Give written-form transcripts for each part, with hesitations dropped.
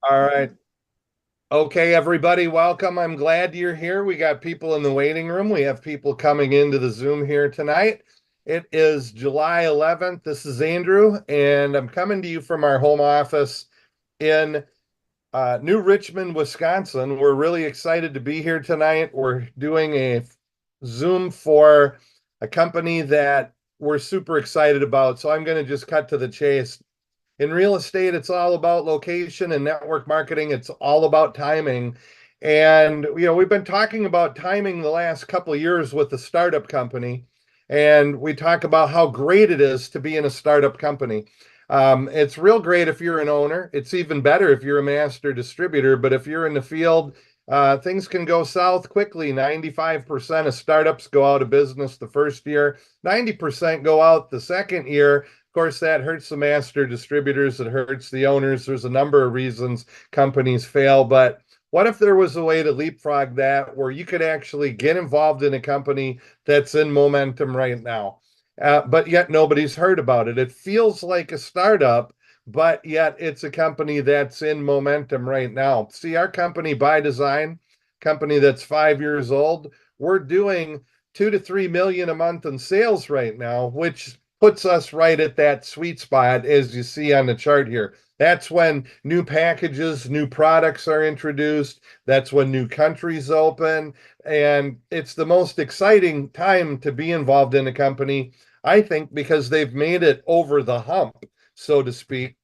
All right. Okay, everybody, welcome. I'm glad you're here. We got people in the waiting room. We have people coming into the Zoom here tonight. It is July 11th. This is Andrew, and I'm coming to you from our home office in New Richmond, Wisconsin. We're really excited to be here tonight. We're doing a Zoom for a company that we're super excited about. So I'm going to just cut to the chase. In real estate, it's all about location, and network marketing, it's all about timing. And we've been talking about timing the last couple of years with the startup company, and we talk about how great it is to be in a startup company. It's real great if you're an owner. It's even better if you're a master distributor. But if you're in the field, things can go south quickly. 95% of startups go out of business the first year, 90% go out the second year. Course, that hurts the master distributors, it hurts the owners. There's a number of reasons companies fail, but what if there was a way to leapfrog that where you could actually get involved in a company that's in momentum right now, but yet nobody's heard about it? It feels like a startup, but yet it's a company that's in momentum right now. See, our company, ByDzyne, company that's 5 years old, we're doing 2 to 3 million a month in sales right now, which puts us right at that sweet spot, as you see on the chart here. That's when new packages, new products are introduced. That's when new countries open. And it's the most exciting time to be involved in a company, I think, because they've made it over the hump, so to speak.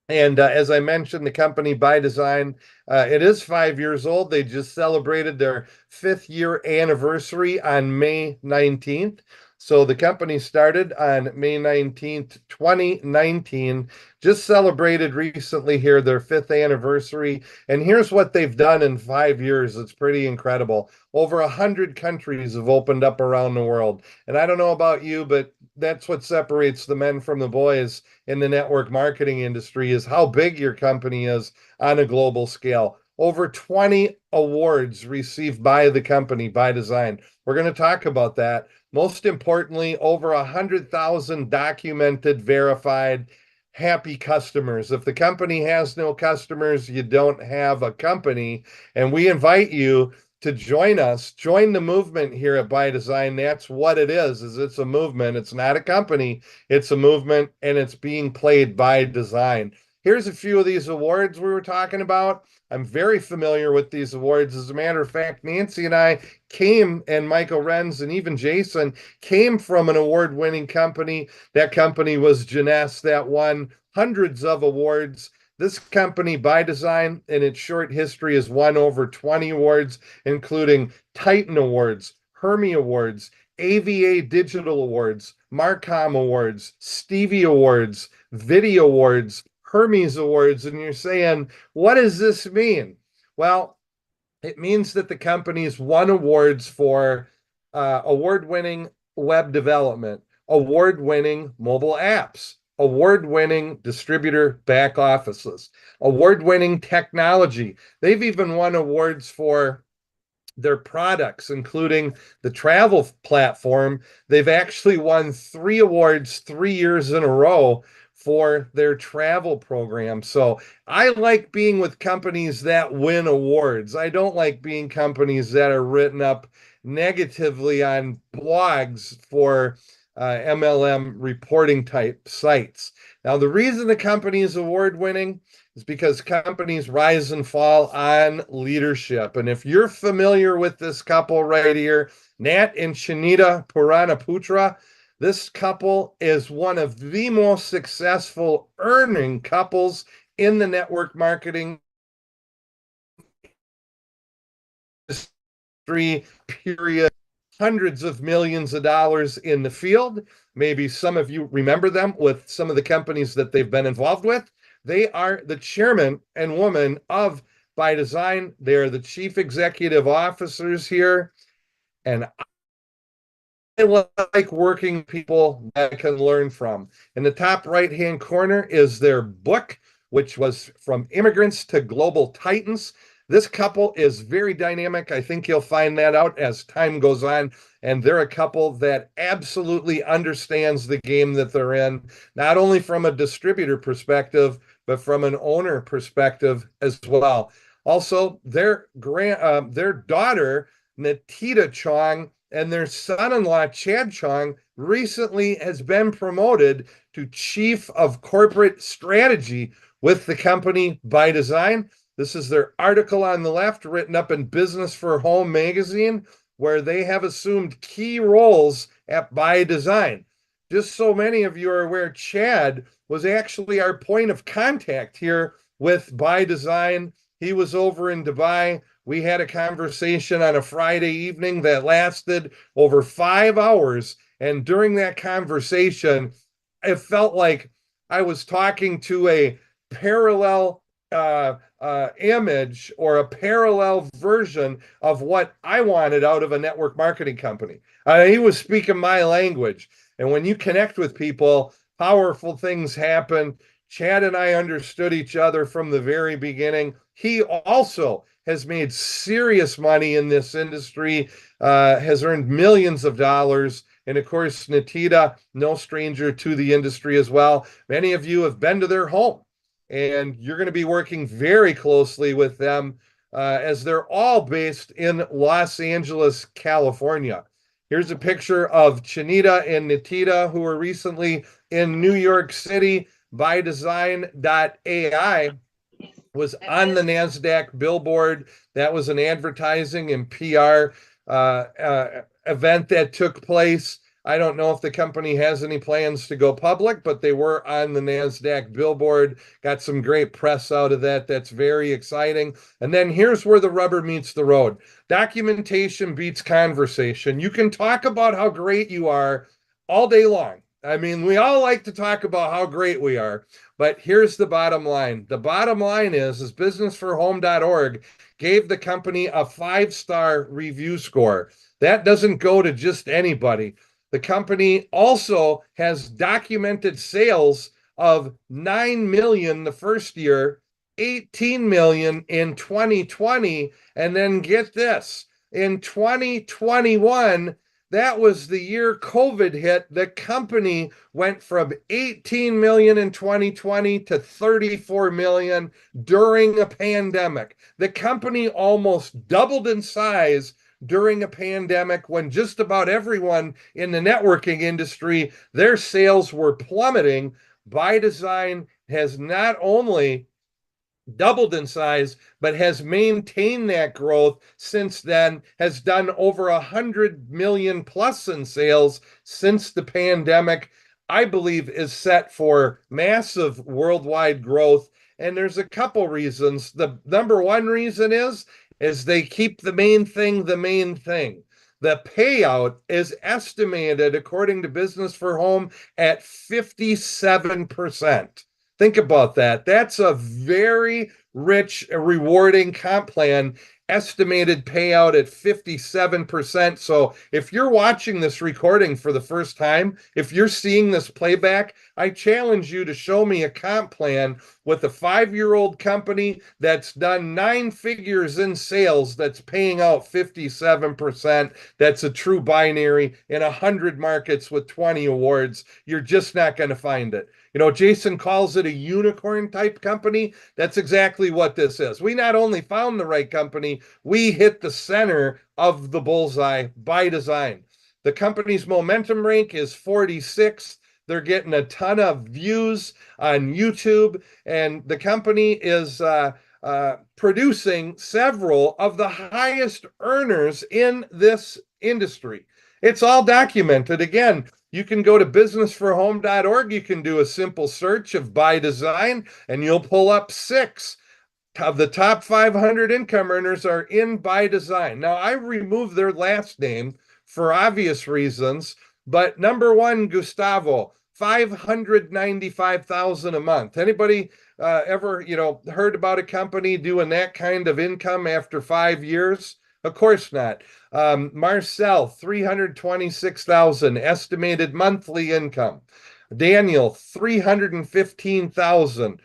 And as I mentioned, the company ByDzyne, it is 5 years old. They just celebrated their fifth year anniversary on May 19th. So the company started on May 19th, 2019, just celebrated recently here their fifth anniversary. And here's what they've done in 5 years. It's pretty incredible. Over 100 countries have opened up around the world. And I don't know about you, but that's what separates the men from the boys in the network marketing industry, is how big your company is on a global scale. Over 20 awards received by the company, ByDzyne. We're going to talk about that. Most importantly, over 100,000 documented, verified, happy customers. If the company has no customers, you don't have a company. And we invite you to join us, join the movement here at ByDzyne. That's what it is it's a movement. It's not a company, it's a movement, and it's being played by design. Here's a few of these awards we were talking about. I'm very familiar with these awards. As a matter of fact, Nancy and I came, and Michael Renz and even Jason came from an award-winning company. That company was Jeunesse, that won hundreds of awards. This company, ByDzyne, in its short history, has won over 20 awards, including Titan Awards, Hermie Awards, AVA Digital Awards, Marcom Awards, Stevie Awards, Video Awards, Hermes Awards. And you're saying, what does this mean? Well, it means that the company's won awards for award-winning web development, award-winning mobile apps, award-winning distributor back offices, award-winning technology. They've even won awards for their products, including the travel platform. They've actually won 3 awards 3 years in a row for their travel program. So I like being with companies that win awards. I don't like being companies that are written up negatively on blogs for MLM reporting type sites. Now, the reason the company is award winning is because companies rise and fall on leadership. And if you're familiar with this couple right here, Nat and Shanita Puranaputra, this couple is one of the most successful earning couples in the network marketing industry, period. Hundreds of millions of dollars in the field. Maybe some of you remember them with some of the companies that they've been involved with. They are the chairman and woman of ByDzyne. They are the chief executive officers here. And I like working people that I can learn from. In the top right-hand corner is their book, which was From Immigrants to Global Titans. This couple is very dynamic. I think you'll find that out as time goes on. And they're a couple that absolutely understands the game that they're in, not only from a distributor perspective, but from an owner perspective as well. Also, their daughter, Natita Chong, and their son-in-law, Chad Chong, recently has been promoted to Chief of Corporate Strategy with the company ByDzyne. This is their article on the left, written up in Business for Home magazine, where they have assumed key roles at ByDzyne. Just so many of you are aware, Chad was actually our point of contact here with ByDzyne. He was over in Dubai. We had a conversation on a Friday evening that lasted over 5 hours. And during that conversation, it felt like I was talking to a parallel image or a parallel version of what I wanted out of a network marketing company. He was speaking my language. And when you connect with people, powerful things happen. Chad and I understood each other from the very beginning. He also has made serious money in this industry, has earned millions of dollars. And of course, Natita, no stranger to the industry as well. Many of you have been to their home, and you're going to be working very closely with them as they're all based in Los Angeles, California. Here's a picture of Chinita and Natita, who were recently in New York City. ByDzyne.ai was on the NASDAQ billboard. That was an advertising and PR event that took place. I don't know if the company has any plans to go public, but they were on the NASDAQ billboard, got some great press out of that. That's very exciting. And then here's where the rubber meets the road. Documentation beats conversation. You can talk about how great you are all day long. I mean, we all like to talk about how great we are, but here's the bottom line. The bottom line is businessforhome.org gave the company a 5-star review score. That doesn't go to just anybody. The company also has documented sales of 9 million the first year, 18 million in 2020, and then get this, in 2021, that was the year COVID hit. The company went from 18 million in 2020 to 34 million during a pandemic. The company almost doubled in size during a pandemic when just about everyone in the networking industry, their sales were plummeting. ByDzyne has not only doubled in size, but has maintained that growth since then, has done over 100 million plus in sales since the pandemic. I believe is set for massive worldwide growth. And there's a couple reasons. The number one reason is they keep the main thing the main thing. The payout is estimated, according to Business for Home, at 57%. Think about that. That's a very rich, rewarding comp plan, estimated payout at 57%. So if you're watching this recording for the first time, if you're seeing this playback, I challenge you to show me a comp plan with a 5-year-old company that's done 9 figures in sales that's paying out 57%. That's a true binary in 100 markets with 20 awards. You're just not going to find it. You know, Jason calls it a unicorn type company. That's exactly what this is. We not only found the right company, we hit the center of the bullseye. ByDzyne. The company's momentum rank is 46th. They're getting a ton of views on YouTube, and the company is producing several of the highest earners in this industry. It's all documented. Again, you can go to businessforhome.org. You can do a simple search of ByDzyne, and you'll pull up 6 of the top 500 income earners are in ByDzyne. Now, I removed their last name for obvious reasons, but number one, Gustavo, $595,000 a month. Anybody ever, heard about a company doing that kind of income after 5 years? Of course not. Marcel, 326,000 estimated monthly income. Daniel, 315,000.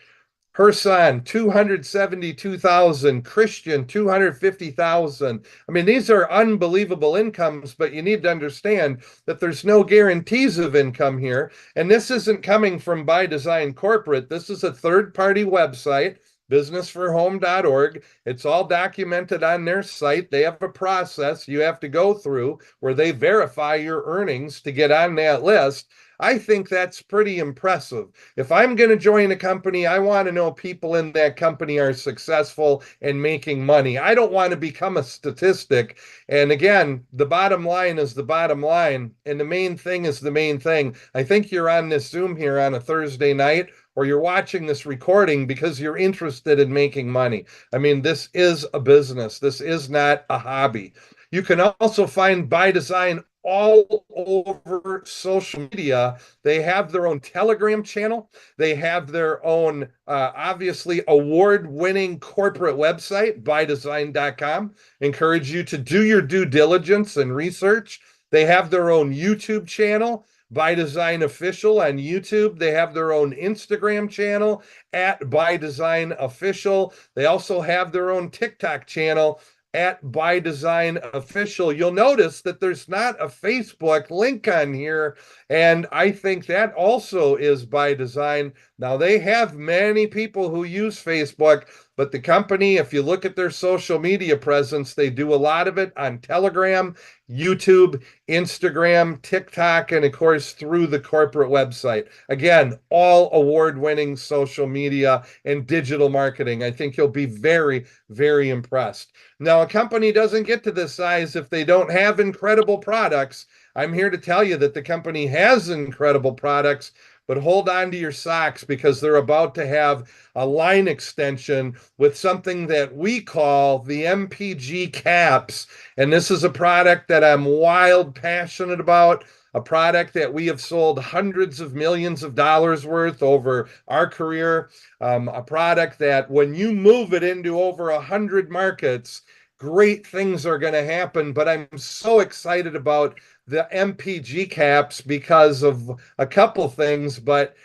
Herson, 272,000. Christian, 250,000. I mean, these are unbelievable incomes, but you need to understand that there's no guarantees of income here. And this isn't coming from ByDzyne Corporate. This is a third-party website, businessforhome.org. It's all documented on their site. They have a process you have to go through where they verify your earnings to get on that list. I think that's pretty impressive. If I'm going to join a company, I want to know people in that company are successful and making money. I don't want to become a statistic. And again, the bottom line is the bottom line, and the main thing is the main thing. I think you're on this Zoom here on a Thursday night, or you're watching this recording because you're interested in making money. I mean, this is a business. This is not a hobby. You can also find ByDzyne all over social media. They have their own Telegram channel. They have their own, obviously, award-winning corporate website, ByDzyne.com. Encourage you to do your due diligence and research. They have their own YouTube channel, ByDzyne Official on YouTube. They have their own Instagram channel at ByDzyne Official. They also have their own TikTok channel at ByDzyne Official. You'll notice that there's not a Facebook link on here, and I think that also is ByDzyne. Now, they have many people who use Facebook, but the company, if you look at their social media presence, they do a lot of it on Telegram, YouTube, Instagram, TikTok, and of course through the corporate website. Again, all award-winning social media and digital marketing. I think you'll be very, very impressed. Now, a company doesn't get to this size if they don't have incredible products. I'm here to tell you that the company has incredible products, but hold on to your socks because they're about to have a line extension with something that we call the MPG Caps. And this is a product that I'm wild passionate about, a product that we have sold hundreds of millions of dollars worth over our career, a product that when you move it into over 100 markets, great things are going to happen. But I'm so excited about the MPG caps because of a couple things. But,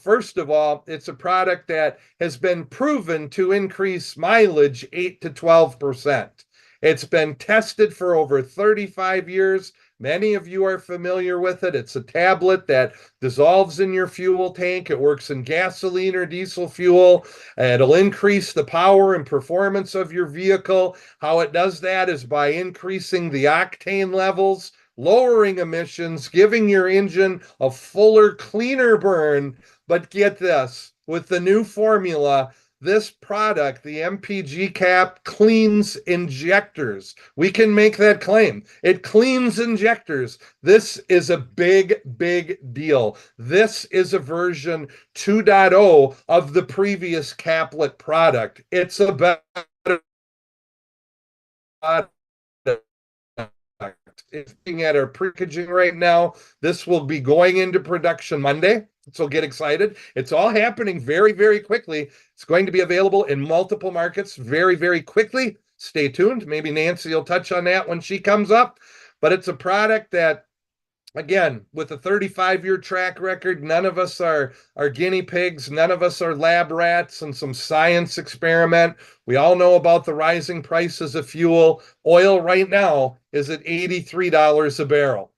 first of all, it's a product that has been proven to increase mileage 8 to 12%. It's been tested for over 35 years. Many of you are familiar with it. It's a tablet that dissolves in your fuel tank. It works in gasoline or diesel fuel. It'll increase the power and performance of your vehicle. How it does that is by increasing the octane levels, lowering emissions, giving your engine a fuller, cleaner burn. But get this, with the new formula, this product, the MPG cap, cleans injectors. We can make that claim. It cleans injectors. This is a big, big deal. This is a version 2.0 of the previous caplet product. It's a better product. It's being at our packaging right now. This will be going into production Monday. So get excited. It's all happening very, very quickly. It's going to be available in multiple markets very, very quickly. Stay tuned. Maybe Nancy will touch on that when she comes up. But it's a product that, again, with a 35-year track record, none of us are guinea pigs. None of us are lab rats and some science experiment. We all know about the rising prices of fuel. Oil right now is at $83 a barrel.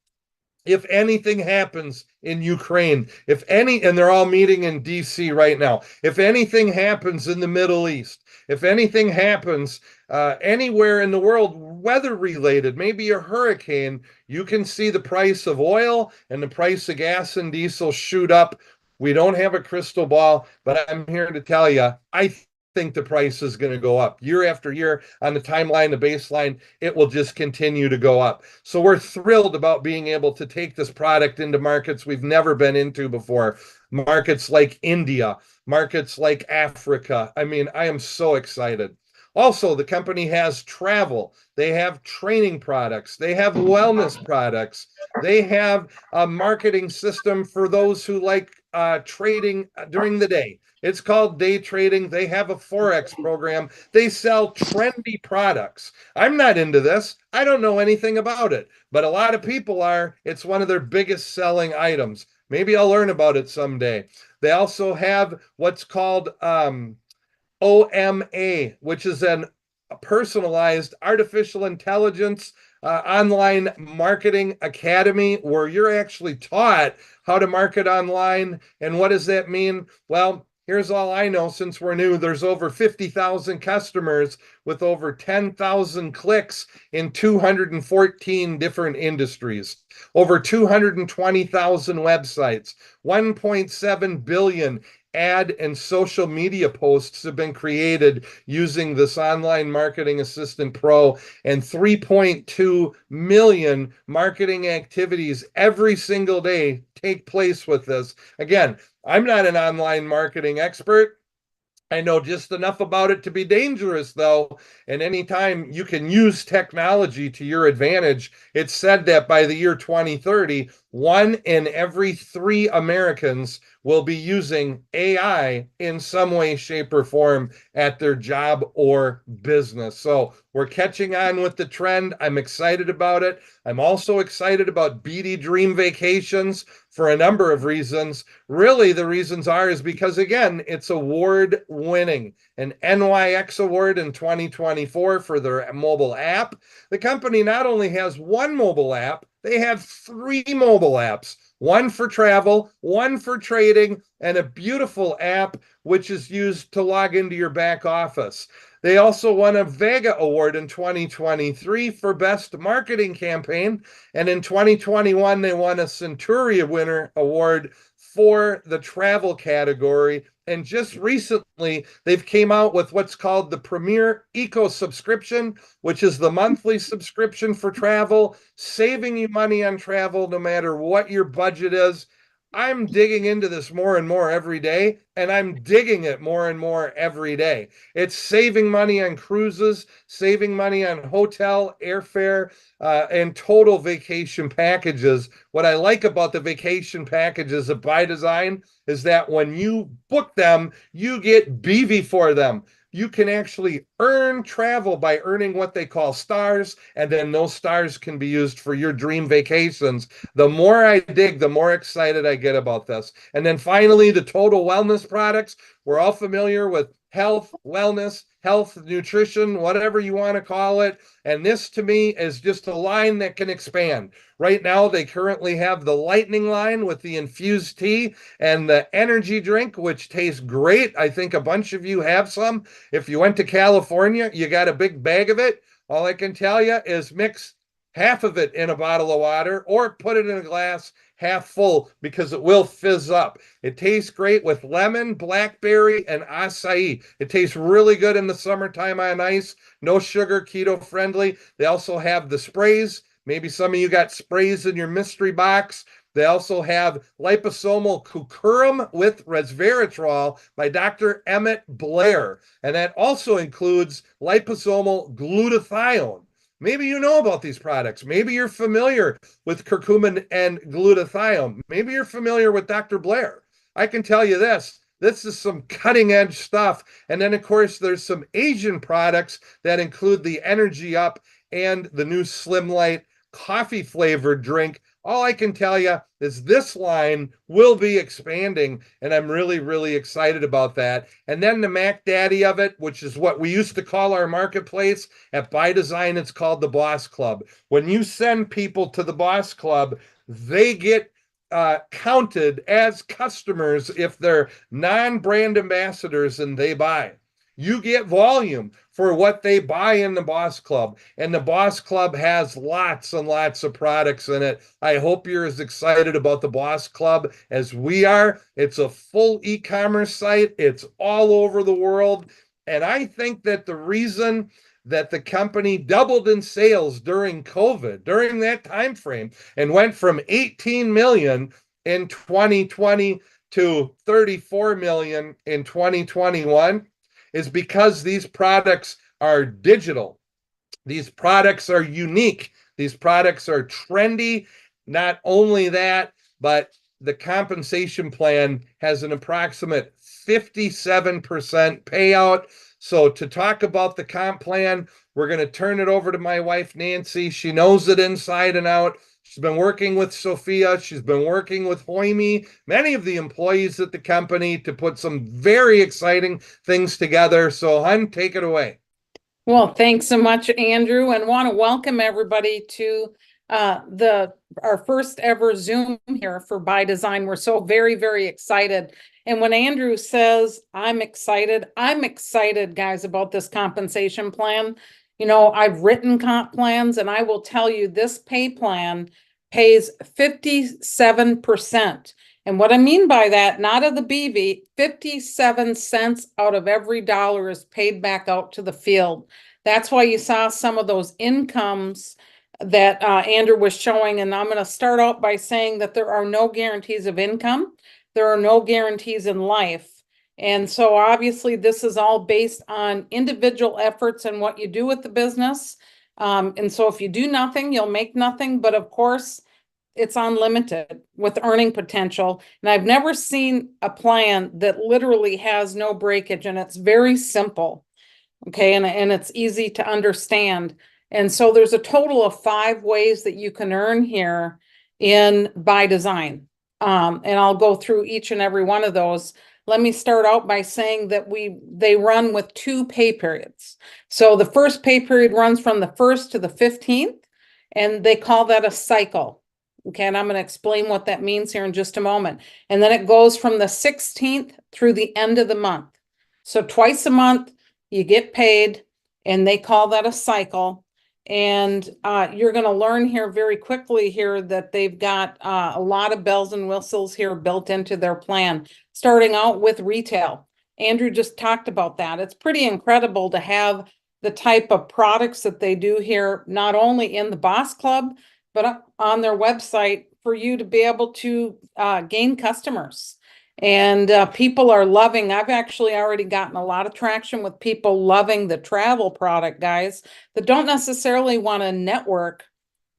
If anything happens in Ukraine, and they're all meeting in DC right now, if anything happens in the Middle East, if anything happens anywhere in the world, weather related, maybe a hurricane, you can see the price of oil and the price of gas and diesel shoot up. We don't have a crystal ball, but I'm here to tell you, I think the price is going to go up year after year on the timeline, the baseline. It will just continue to go up. So we're thrilled about being able to take this product into markets we've never been into before. Markets like India, markets like Africa. I mean, I am so excited. Also, the company has travel. They have training products. They have wellness products. They have a marketing system for those who like trading during the day. It's called day trading. They have a Forex program. They sell trendy products. I'm not into this. I don't know anything about it, but a lot of people are. It's one of their biggest selling items. Maybe I'll learn about it someday. They also have what's called OMA, which is a personalized artificial intelligence online marketing academy where you're actually taught how to market online. And what does that mean? Well, here's all I know since we're new. There's over 50,000 customers with over 10,000 clicks in 214 different industries, over 220,000 websites, 1.7 billion ad and social media posts have been created using this online marketing assistant pro, and 3.2 million marketing activities every single day take place with this. Again, I'm not an online marketing expert. I know just enough about it to be dangerous, though. And anytime you can use technology to your advantage, it's said that by the year 2030, 1 in every 3 Americans will be using AI in some way, shape, or form at their job or business. So we're catching on with the trend. I'm excited about it. I'm also excited about BD Dream Vacations for a number of reasons. Really, the reasons is because, again, it's award winning, an NYX award in 2024 for their mobile app. The company not only has one mobile app, they have 3 mobile apps, one for travel, one for trading, and a beautiful app which is used to log into your back office. They also won a Vega Award in 2023 for Best Marketing Campaign. And in 2021, they won a Centuria Winner Award for the travel category. And just recently, they've came out with what's called the Premier Eco Subscription, which is the monthly subscription for travel, saving you money on travel no matter what your budget is. I'm digging into this more and more every day, and I'm digging it more and more every day. It's saving money on cruises, saving money on hotel, airfare, and total vacation packages. What I like about the vacation packages at ByDzyne is that when you book them, you get BV for them. You can actually earn travel by earning what they call stars, and then those stars can be used for your dream vacations. The more I dig, the more excited I get about this. And then finally, the total wellness products. We're all familiar with health, wellness, health, nutrition, whatever you want to call it. And this to me is just a line that can expand. Right now, they currently have the lightning line with the infused tea and the energy drink, which tastes great. I think a bunch of you have some. If you went to California, you got a big bag of it. All I can tell you is mix half of it in a bottle of water or put it in a glass half full because it will fizz up. It tastes great with lemon, blackberry, and acai. It tastes really good in the summertime on ice. No sugar, keto friendly. They also have the sprays. Maybe some of you got sprays in your mystery box. They also have liposomal curcumin with resveratrol by Dr. Emmett Blair. And that also includes liposomal glutathione. Maybe you know about these products. Maybe you're familiar with curcumin and glutathione. Maybe you're familiar with Dr. Blair. I can tell you this. This is some cutting edge stuff. And then, of course, there's some Asian products that include the Energy Up and the new Slim Light coffee flavored drink. All I can tell you is this line will be expanding, and I'm really, really excited about that. And then the Mac Daddy of it, which is what we used to call our marketplace at ByDzyne, it's called the Boss Club. When you send people to the Boss Club, they get counted as customers if they're non-brand ambassadors and they buy. You get volume for what they buy in the Boss Club. And the Boss Club has lots and lots of products in it. I hope you're as excited about the Boss Club as we are. It's a full e-commerce site. It's all over the world. And I think that the reason that the company doubled in sales during COVID, during that time frame, and went from 18 million in 2020 to 34 million in 2021 is because these products are digital. These products are unique. These products are trendy. Not only that, but the compensation plan has an approximate 57% payout. So to talk about the comp plan, we're going to turn it over to my wife, Nancy. She knows it inside and out. She's been working with Sophia. She's been working with Hoimi, many of the employees at the company to put some very exciting things together. So, Hun, take it away. Well, thanks so much, Andrew, and want to welcome everybody to our first ever Zoom here for ByDzyne. We're so very, very excited. And when Andrew says I'm excited, guys, about this compensation plan. You know, I've written comp plans, and I will tell you this pay plan pays 57%. And what I mean by that, not of the BV, 57 cents out of every dollar is paid back out to the field. That's why you saw some of those incomes that Andrew was showing. And I'm going to start out by saying that there are no guarantees of income. There are no guarantees in life. And so obviously this is all based on individual efforts and what you do with the business. And so if you do nothing, you'll make nothing. But of course, it's unlimited with earning potential. And I've never seen a plan that literally has no breakage, and it's very simple. Okay, and it's easy to understand. And so there's a total of 5 ways that you can earn here in ByDzyne. And I'll go through each and every one of those. Let me start out by saying that they run with 2 pay periods. So the first pay period runs from the 1st to the 15th, and they call that a cycle. Okay, and I'm going to explain what that means here in just a moment. And then it goes from the 16th through the end of the month. So twice a month, you get paid, and they call that a cycle. And you're going to learn here very quickly here that they've got a lot of bells and whistles here built into their plan, starting out with retail. Andrew just talked about that. It's pretty incredible to have the type of products that they do here, not only in the Boss Club, but on their website for you to be able to gain customers. And people are loving. I've actually already gotten a lot of traction with people loving the travel product, guys, that don't necessarily want to network,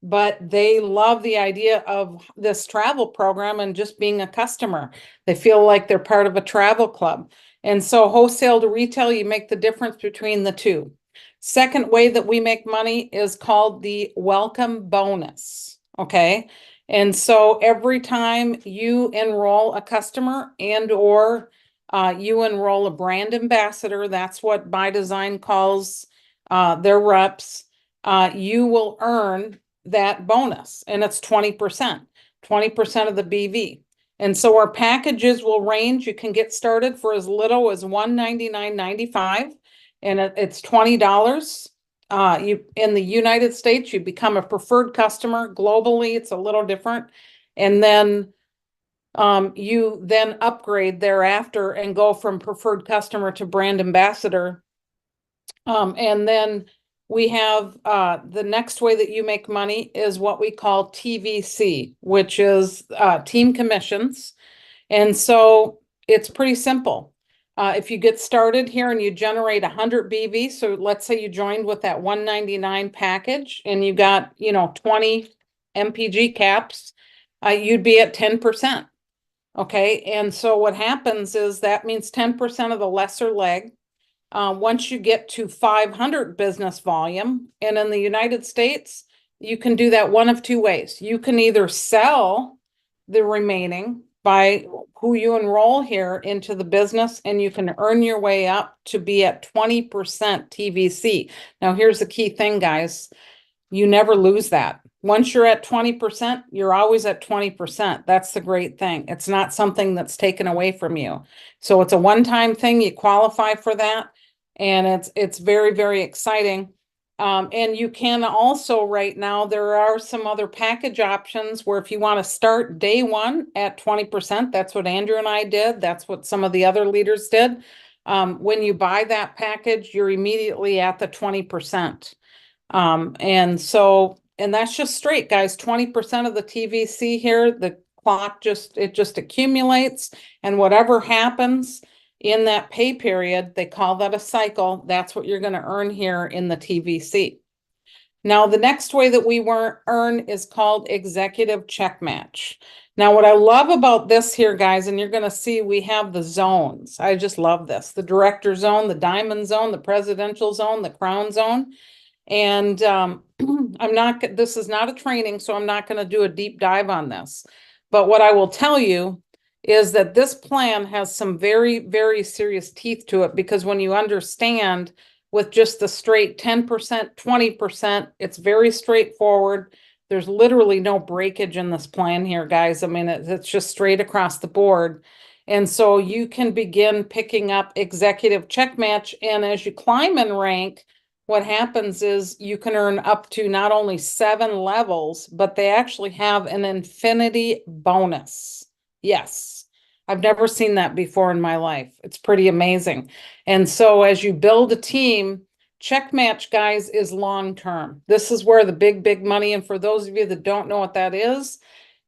but they love the idea of this travel program and just being a customer. They feel like they're part of a travel club. And so wholesale to retail, you make the difference between the two. Second way that we make money is called the welcome bonus. Okay. And so every time you enroll a customer and or you enroll a brand ambassador, that's what ByDzyne calls their reps, you will earn that bonus, and it's 20%, 20% of the BV. And so our packages will range. You can get started for as little as $199.95, and it's $20. You in the United States, you become a preferred customer. Globally, it's a little different. And then you then upgrade thereafter and go from preferred customer to brand ambassador. And then we have the next way that you make money is what we call TVC, which is team commissions. And so it's pretty simple. If you get started here and you generate 100 BV, so let's say you joined with that 199 package and you got, 20 MPG caps, you'd be at 10%. Okay, and so what happens is that means 10% of the lesser leg. Once you get to 500 business volume, and in the United States, you can do that one of 2 ways. You can either sell the remaining by who you enroll here into the business, and you can earn your way up to be at 20% TVC. Now, here's the key thing, guys. You never lose that. Once you're at 20%, you're always at 20%. That's the great thing. It's not something that's taken away from you. So it's a one-time thing. You qualify for that, and it's very, very exciting. And you can also, right now, there are some other package options where if you want to start day one at 20%, that's what Andrew and I did. That's what some of the other leaders did. When you buy that package, you're immediately at the 20%. And that's just straight, guys. 20% of the TVC here, the clock just accumulates, and whatever happens in that pay period, they call that a cycle. That's what you're going to earn here in the TVC. Now, the next way that we earn is called executive check match. Now, what I love about this here, guys, and you're going to see we have the zones. I just love this. The director zone, the diamond zone, the presidential zone, the crown zone. And I'm not, this is not a training, so I'm not going to do a deep dive on this. But what I will tell you is that this plan has some very, very serious teeth to it, because when you understand with just the straight 10%, 20%, it's very straightforward. There's literally no breakage in this plan here, guys. I mean, it's just straight across the board. And so you can begin picking up executive check match. And as you climb in rank, what happens is you can earn up to not only 7 levels, but they actually have an infinity bonus. Yes, I've never seen that before in my life. It's pretty amazing. And so as you build a team, check match, guys, is long term. This is where the big, big money, and for those of you that don't know what that is,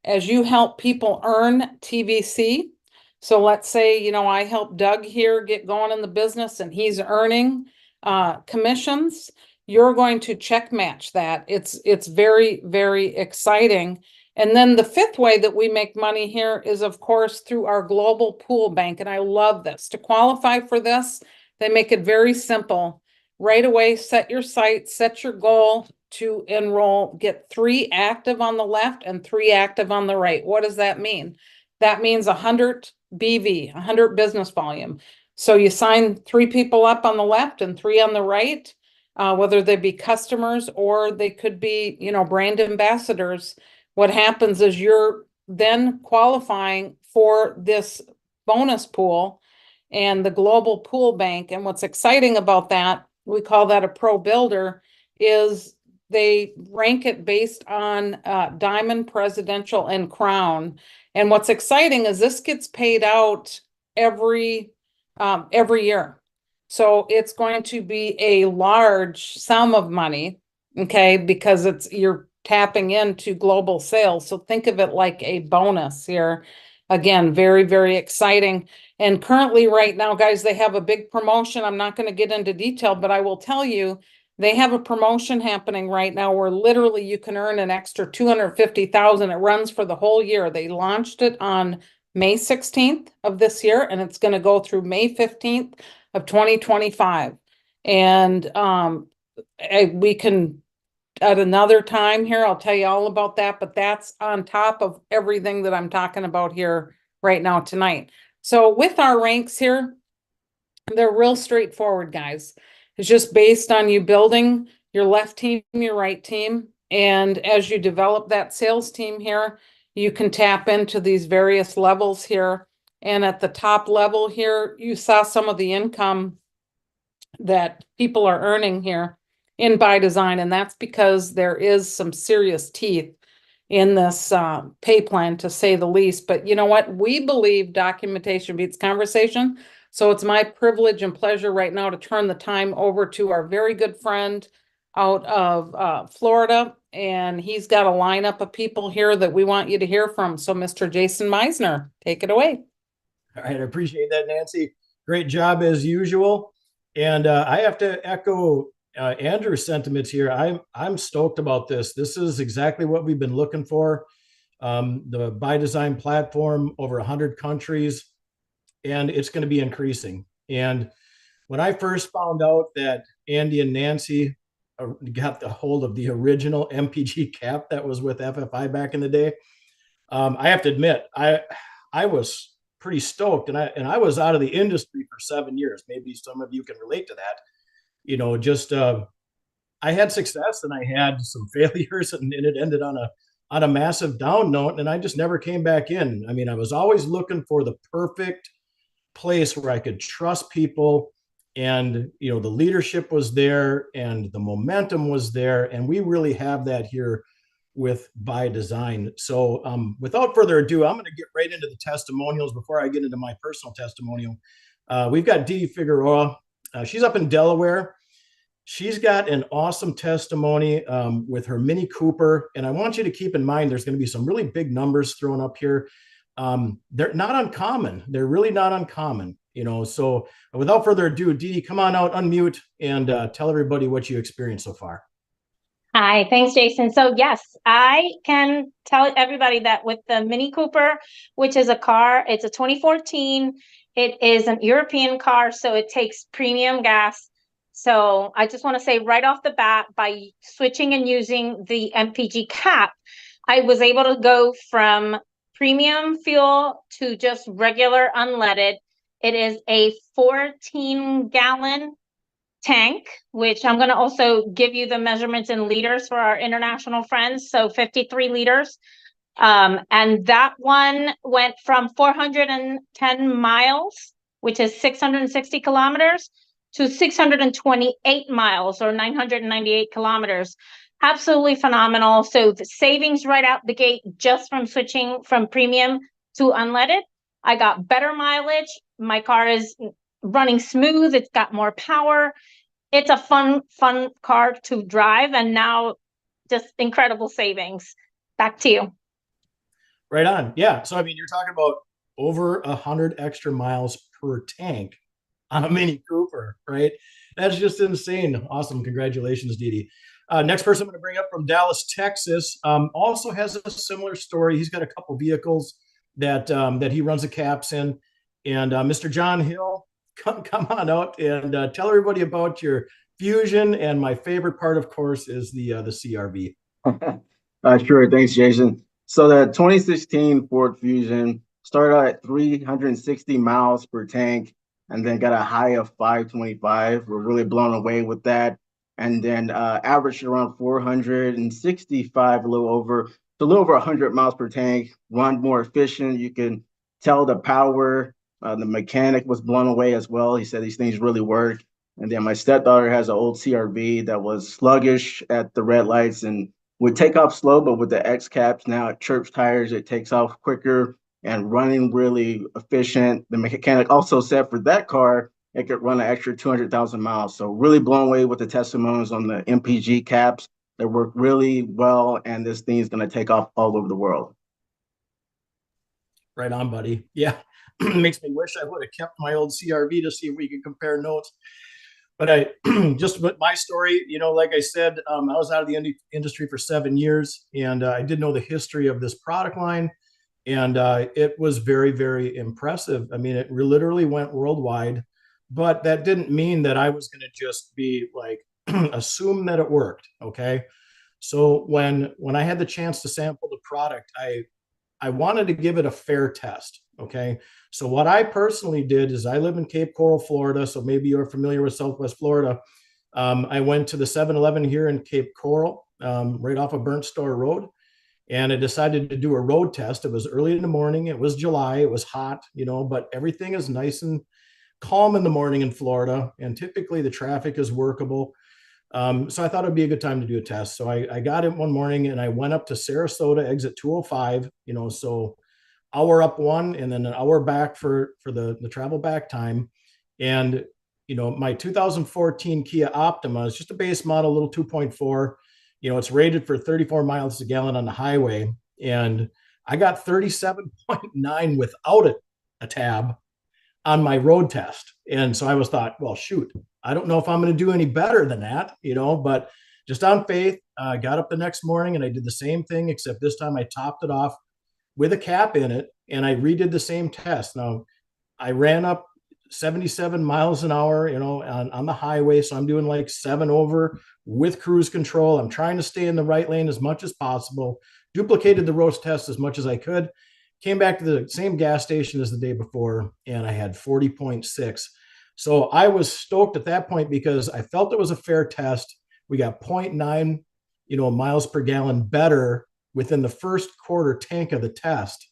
as you help people earn TVC. So let's say, you know, I help Doug here get going in the business and he's earning commissions. You're going to check match that. It's very, very exciting. And then the fifth way that we make money here is, of course, through our global pool bank. And I love this. To qualify for this, they make it very simple. Right away, set your sights, set your goal to enroll, get 3 active on the left and 3 active on the right. What does that mean? That means 100 BV, 100 business volume. So you sign 3 people up on the left and 3 on the right, whether they be customers or they could be, you know, brand ambassadors. What happens is you're then qualifying for this bonus pool and the global pool bank. And what's exciting about that, we call that a pro builder, is they rank it based on Diamond, Presidential, and Crown. And what's exciting is this gets paid out every year. So it's going to be a large sum of money, okay, because you're tapping into global sales. So think of it like a bonus here. Again, very, very exciting. And currently right now, guys, they have a big promotion. I'm not going to get into detail, but I will tell you, they have a promotion happening right now where literally you can earn an extra 250,000. It runs for the whole year. They launched it on May 16th of this year, and it's going to go through May 15th of 2025. And we can, at another time here, I'll tell you all about that, but that's on top of everything that I'm talking about here right now tonight. So with our ranks here, they're real straightforward, guys. It's just based on you building your left team, your right team. And as you develop that sales team here, you can tap into these various levels here. And at the top level here, you saw some of the income that people are earning here in ByDzyne. And that's because there is some serious teeth in this pay plan, to say the least. But you know what? We believe documentation beats conversation. So it's my privilege and pleasure right now to turn the time over to our very good friend out of Florida. And he's got a lineup of people here that we want you to hear from. So Mr. Jason Meisner, take it away. All right, I appreciate that, Nancy. Great job as usual. And I have to echo Andrew's sentiments here. I'm stoked about this. This is exactly what we've been looking for. The ByDzyne platform, over 100 countries, and it's going to be increasing. And when I first found out that Andy and Nancy got the hold of the original MPG cap that was with FFI back in the day, I have to admit, I was pretty stoked, and I was out of the industry for 7 years. Maybe some of you can relate to that. You know, just I had success and I had some failures, and it ended on a massive down note, and I just never came back in. I mean, I was always looking for the perfect place where I could trust people, and you know, the leadership was there and the momentum was there, and we really have that here with ByDzyne. So without further ado, I'm going to get right into the testimonials before I get into my personal testimonial. We've got Dee Figueroa. She's up in Delaware. She's got an awesome testimony with her Mini Cooper. And I want you to keep in mind, there's going to be some really big numbers thrown up here. They're not uncommon. They're really not uncommon, you know. So without further ado, Dee, come on out, unmute, and tell everybody what you experienced so far. Hi, thanks, Jason. So yes, I can tell everybody that with the Mini Cooper, which is a car, it's a 2014. It is an European car, so it takes premium gas. So I just want to say right off the bat, by switching and using the MPG cap, I was able to go from premium fuel to just regular unleaded. It is a 14-gallon tank, which I'm going to also give you the measurements in liters for our international friends. So 53 liters. And that one went from 410 miles, which is 660 kilometers, to 628 miles or 998 kilometers. Absolutely phenomenal. So the savings right out the gate just from switching from premium to unleaded. I got better mileage. My car is running smooth. It's got more power. It's a fun car to drive. And now just incredible savings. Back to you. Right on. Yeah. So, I mean, you're talking about over 100 extra miles per tank on a Mini Cooper, right? That's just insane. Awesome. Congratulations, Dee Dee. Next person I'm going to bring up from Dallas, Texas, also has a similar story. He's got a couple vehicles that he runs the caps in. And Mr. John Hill, come on out and tell everybody about your Fusion. And my favorite part, of course, is the CRV. Sure. Thanks, Jason. So the 2016 Ford Fusion started out at 360 miles per tank and then got a high of 525. We're really blown away with that. And then averaged around 465, a little over 100 miles per tank, run more efficient. You can tell the power. The mechanic was blown away as well. He said these things really work. And then my stepdaughter has an old CRV that was sluggish at the red lights and would take off slow, but with the X caps now at church tires, it takes off quicker and running really efficient. The mechanic also said for that car, it could run an extra 200,000 miles. So really blown away with the testimonials on the MPG caps that work really well. And this thing is going to take off all over the world. Right on, buddy. Yeah. Makes me wish I would have kept my old CRV to see if we could compare notes. But I just with my story, you know, like I said, I was out of the industry for 7 years, and I did know the history of this product line, and it was very, very impressive. I mean, it literally went worldwide, but that didn't mean that I was going to just be like assume that it worked. Okay, so when I had the chance to sample the product, I wanted to give it a fair test. Okay. So what I personally did is I live in Cape Coral, Florida. So maybe you're familiar with Southwest Florida. I went to the 7-Eleven here in Cape Coral, right off of Burnt Store Road. And I decided to do a road test. It was early in the morning. It was July. It was hot, you know, but everything is nice and calm in the morning in Florida. And typically the traffic is workable. So I thought it'd be a good time to do a test. So I got it one morning and I went up to Sarasota, exit 205, you know, so hour up one and then an hour back for the travel back time. And, you know, my 2014 Kia Optima is just a base model, little 2.4, you know, it's rated for 34 miles a gallon on the highway. And I got 37.9 without a tab on my road test. And so I was thought, well, shoot, I don't know if I'm going to do any better than that, you know, but just on faith, got up the next morning and I did the same thing, except this time I topped it off with a cap in it and I redid the same test. Now I ran up 77 miles an hour, you know, on the highway. So I'm doing like 7 over with cruise control. I'm trying to stay in the right lane as much as possible, duplicated the road test as much as I could, came back to the same gas station as the day before, and I had 40.6. So I was stoked at that point because I felt it was a fair test. We got 0.9, you know, miles per gallon better within the first quarter tank of the test.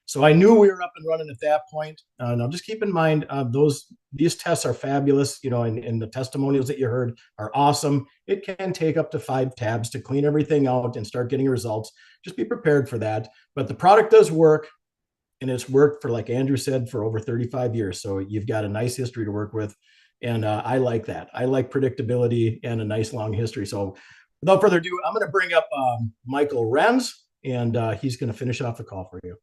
So I knew we were up and running at that point. Now just keep in mind, these tests are fabulous, you know, and the testimonials that you heard are awesome. It can take up to 5 tabs to clean everything out and start getting results. Just be prepared for that. But the product does work, and it's worked for, like Andrew said, for over 35 years. So you've got a nice history to work with. And I like that. I like predictability and a nice long history. So without further ado, I'm going to bring up Michael Renz, and he's going to finish off the call for you.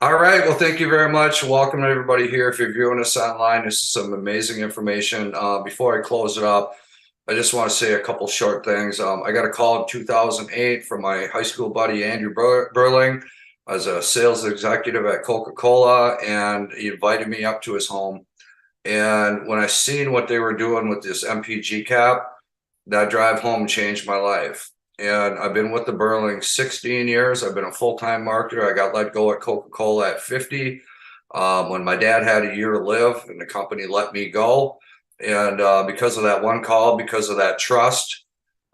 All right. Well, thank you very much. Welcome everybody here. If you're viewing us online, this is some amazing information. Before I close it up, I just want to say a couple short things. I got a call in 2008 from my high school buddy, Andrew Burling, as a sales executive at Coca-Cola, and he invited me up to his home. And when I seen what they were doing with this MPG cap, that drive home changed my life. And I've been with the Burling 16 years. I've been a full-time marketer. I got let go at Coca-Cola at 50 when my dad had a year to live, and the company let me go. And because of that one call, because of that trust,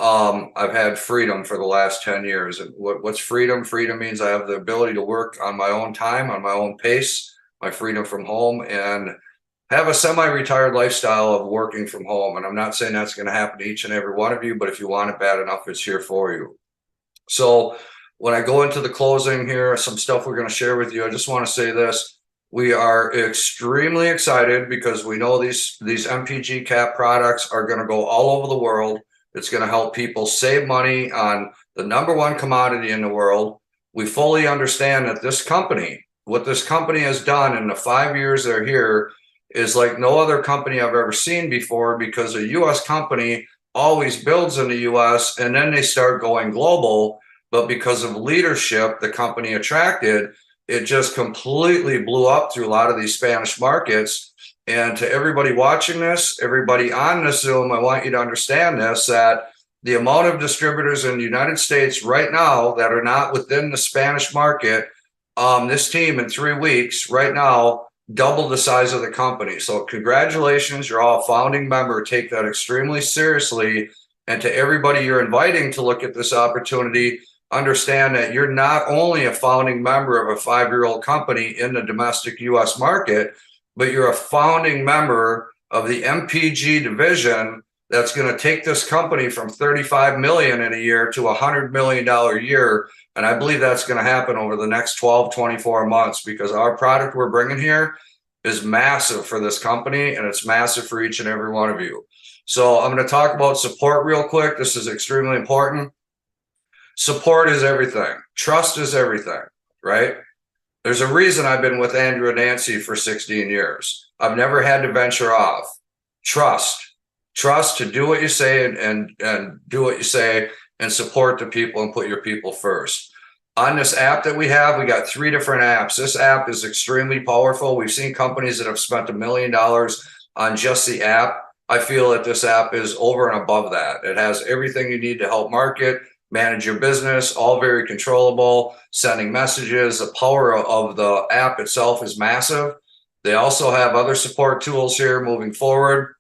I've had freedom for the last 10 years. And what's freedom? Freedom means I have the ability to work on my own time, on my own pace, my freedom from home, and have a semi-retired lifestyle of working from home. And I'm not saying that's going to happen to each and every one of you, but if you want it bad enough, it's here for you. So when I go into the closing here, some stuff we're going to share with you, I just want to say this. We are extremely excited because we know these MPG cap products are going to go all over the world. It's going to help people save money on the #1 commodity in the world. We fully understand that this company, what this company has done in the 5 years they're here, is like no other company I've ever seen before, because a US company always builds in the US and then they start going global. But because of leadership the company attracted, it just completely blew up through a lot of these Spanish markets. And to everybody watching this, everybody on this Zoom, I want you to understand this, that the amount of distributors in the United States right now that are not within the Spanish market, this team in 3 weeks right now doubled the size of the company. So congratulations, you're all a founding member. Take that extremely seriously. And to everybody you're inviting to look at this opportunity, understand that you're not only a founding member of a 5-year-old company in the domestic US market, but you're a founding member of the MPG division that's going to take this company from 35 million in a year to $100 million a year. And I believe that's going to happen over the next 12, 24 months, because our product we're bringing here is massive for this company, and it's massive for each and every one of you. So I'm going to talk about support real quick. This is extremely important. Support is everything. Trust is everything, right? There's a reason I've been with Andrew and Nancy for 16 years. I've never had to venture off. Trust to do what you say and do what you say, and support the people and put your people first. On this app that we have, we got 3 different apps. This app is extremely powerful. We've seen companies that have spent $1 million on just the app. I feel that this app is over and above that. It has everything you need to help market, manage your business, all very controllable, sending messages. The power of the app itself is massive. They also have other support tools here moving forward.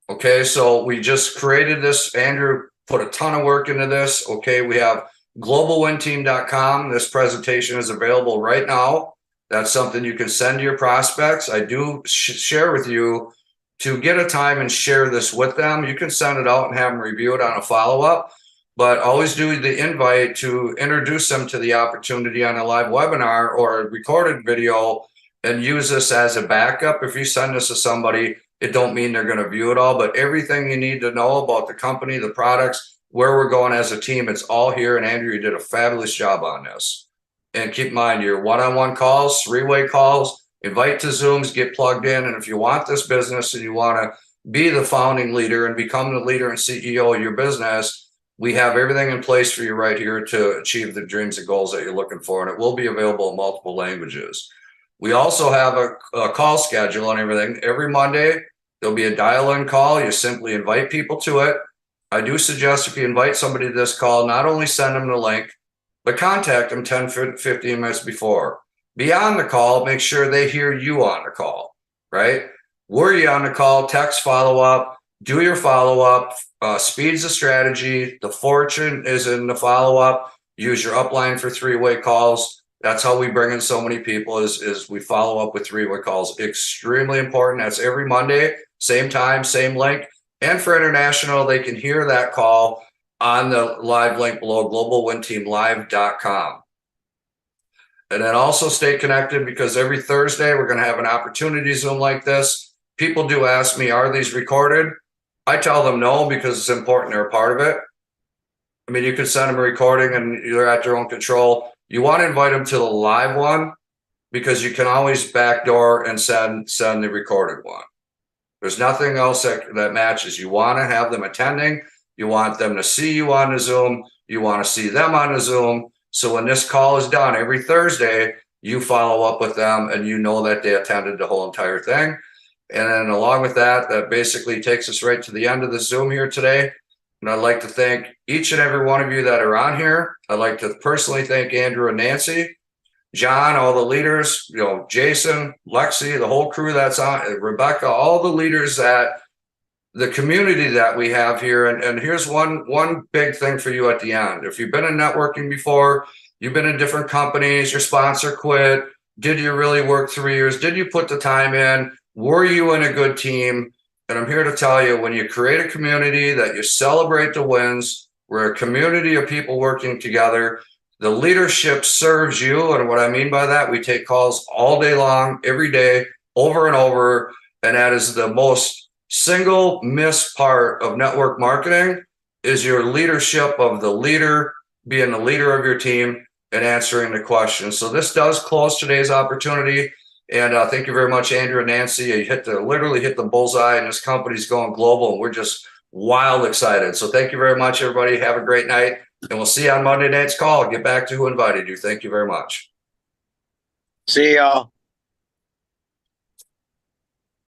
Okay, so we just created this. Andrew put a ton of work into this. Okay, we have globalwinteam.com. This presentation is available right now. That's something you can send to your prospects. I do share with you to get a time and share this with them. You can send it out and have them review it on a follow-up, but always do the invite to introduce them to the opportunity on a live webinar or a recorded video, and use this as a backup. If you send this to somebody, it don't mean they're going to view it all, but everything you need to know about the company, the products, where we're going as a team, it's all here. And Andrew, you did a fabulous job on this. And keep in mind, your one-on-one calls, 3-way calls, invite to Zooms, get plugged in. And if you want this business and you want to be the founding leader and become the leader and CEO of your business, we have everything in place for you right here to achieve the dreams and goals that you're looking for. And it will be available in multiple languages. We also have a call schedule and everything. Every Monday, there'll be a dial-in call. You simply invite people to it. I do suggest if you invite somebody to this call, not only send them the link, but contact them 10, 15 minutes before. Beyond the call, make sure they hear you on the call, right? Were you on the call? Text follow-up. Do your follow-up. Speed's the strategy. The fortune is in the follow-up. Use your upline for 3-way calls. That's how we bring in so many people is we follow up with 3-way calls. Extremely important. That's every Monday, same time, same link. And for international, they can hear that call on the live link below, globalwinteamlive.com. And then also stay connected, because every Thursday we're going to have an opportunity Zoom like this. People do ask me, are these recorded? I tell them no, because it's important they're a part of it. I mean, you can send them a recording and you're at your own control. You want to invite them to the live one, because you can always backdoor and send the recorded one. There's nothing else that matches. You want to have them attending. You want them to see you on the Zoom. You want to see them on the Zoom. So when this call is done every Thursday, you follow up with them and you know that they attended the whole entire thing. And then along with that, that basically takes us right to the end of the Zoom here today. And I'd like to thank each and every one of you that are on here. I'd like to personally thank Andrew and Nancy, John, all the leaders, you know, Jason, Lexi, the whole crew that's on, Rebecca, all the leaders that the community that we have here. And here's one big thing for you at the end. If you've been in networking before, you've been in different companies, your sponsor quit, did you really work 3 years? Did you put the time in? Were you in a good team? And I'm here to tell you, when you create a community that you celebrate the wins, we're a community of people working together. The leadership serves you. And what I mean by that, we take calls all day long, every day, over and over. And that is the most single missed part of network marketing, is your leadership of the leader, being the leader of your team and answering the questions. So this does close today's opportunity. And thank you very much, Andrew and Nancy. You literally hit the bullseye, and this company's going global, and we're just wild excited. So thank you very much, everybody. Have a great night, and we'll see you on Monday night's call. Get back to who invited you. Thank you very much. See y'all.